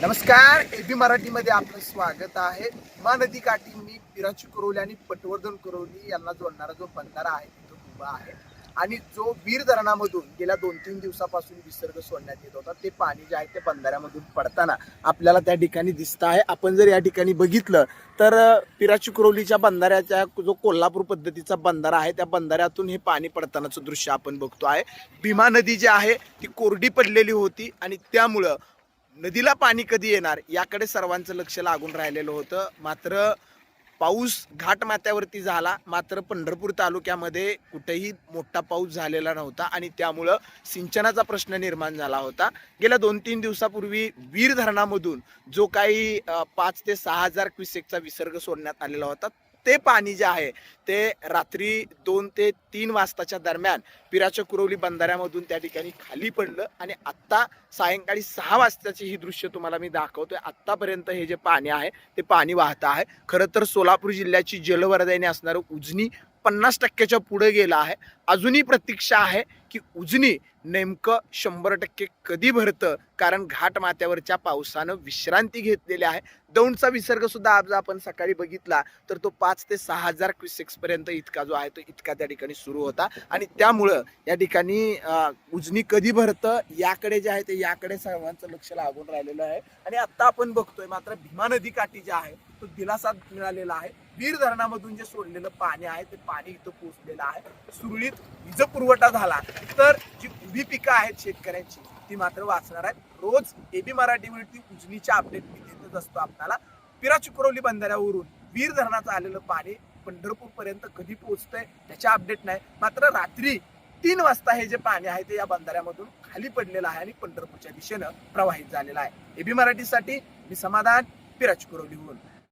नमस्कार, एबी मराठीमध्ये आपलं स्वागत आहे. महानदी काठी मी पिराची कुरवली आणि पटवर्धन कुरवली यांना जोडणारा जो बंधारा आहे तिथं उभा आहे आणि जो वीर धरणामधून गेल्या 2-3 दिवसापासून विसर्ग सोडण्यात येत होता ते पाणी जे आहे ते बंधाऱ्यामधून पडताना आपल्याला त्या ठिकाणी दिसत आहे. आपण जर या ठिकाणी बघितलं तर पिराची कुरवलीच्या बंधाऱ्याच्या जो कोल्हापूर पद्धतीचा बंधारा आहे त्या बंधाऱ्यातून हे पाणी पडतानाचं दृश्य आपण बघतो आहे. भीमा नदी जी आहे ती कोरडी पडलेली होती आणि त्यामुळं नदीला पाणी कधी येणार याकडे सर्वांचं लक्ष लागून राहिलेलं होतं. मात्र पाऊस घाटमाथ्यावरती झाला, मात्र पंढरपूर तालुक्यामध्ये कुठेही मोठा पाऊस झालेला नव्हता आणि त्यामुळं सिंचनाचा प्रश्न निर्माण झाला होता. गेल्या 2-3 दिवसापूर्वी वीर धरणामधून जो काही 5 ते 6,000 क्युसेकचा विसर्ग सोडण्यात आलेला होता ते पाणी जे आहे ते रात्री 2 ते 3 वाजताच्या दरम्यान पिराच्या कुरवली बंधाऱ्यामधून त्या ठिकाणी खाली पडलं आणि आत्ता सायंकाळी 6 वाजताची ही दृश्य तुम्हाला मी दाखवतोय. आत्तापर्यंत हे जे पाणी आहे ते पाणी वाहत आहे. खरं तर सोलापूर जिल्ह्याची जलवरदायिनी असणारं उजनी 50% पुढे गेलं आहे. अजूनही प्रतीक्षा आहे की उजनी नेमकं 100% कधी भरतं, कारण घाटमाथ्यावरच्या पावसानं विश्रांती घेतलेली आहे. दौंडचा विसर्ग सुद्धा आज आपण सकाळी बघितला तर तो 5 ते 6,000 क्युसेक्स पर्यंत इतका जो आहे तो इतका त्या ठिकाणी सुरू होता आणि त्यामुळं या ठिकाणी उजनी कधी भरतं याकडे जे आहे ते याकडे सर्वांचं लक्ष लागून राहिलेलं आहे. आणि आता आपण बघतोय मात्र भीमा नदी काठी जी आहे तो दिलासा मिळालेला आहे. वीर धरणामधून जे सोडलेलं पाणी आहे ते पाणी इथं पोहोचलेलं आहे. सुरळीत वीज पुरवठा झाला तर जी उभी पिकं आहेत शेतकऱ्यांची ती मात्र वाचणार आहेत. रोज एबी मराठीवरती उजनीच्या अपडेट मी देतच असतो आपल्याला. पिराची कुरवली बंधाऱ्यावरून वीर धरणाचं आलेलं पाणी पंढरपूर पर्यंत कधी पोहोचतंय त्याच्या अपडेट नाही. मात्र रात्री 3 वाजता हे जे पाणी आहे ते या बंधाऱ्यामधून खाली पडलेलं आहे आणि पंढरपूरच्या दिशेनं प्रवाहित झालेलं आहे. एबी मराठीसाठी मी समाधान, पिराची कुरवलीहून.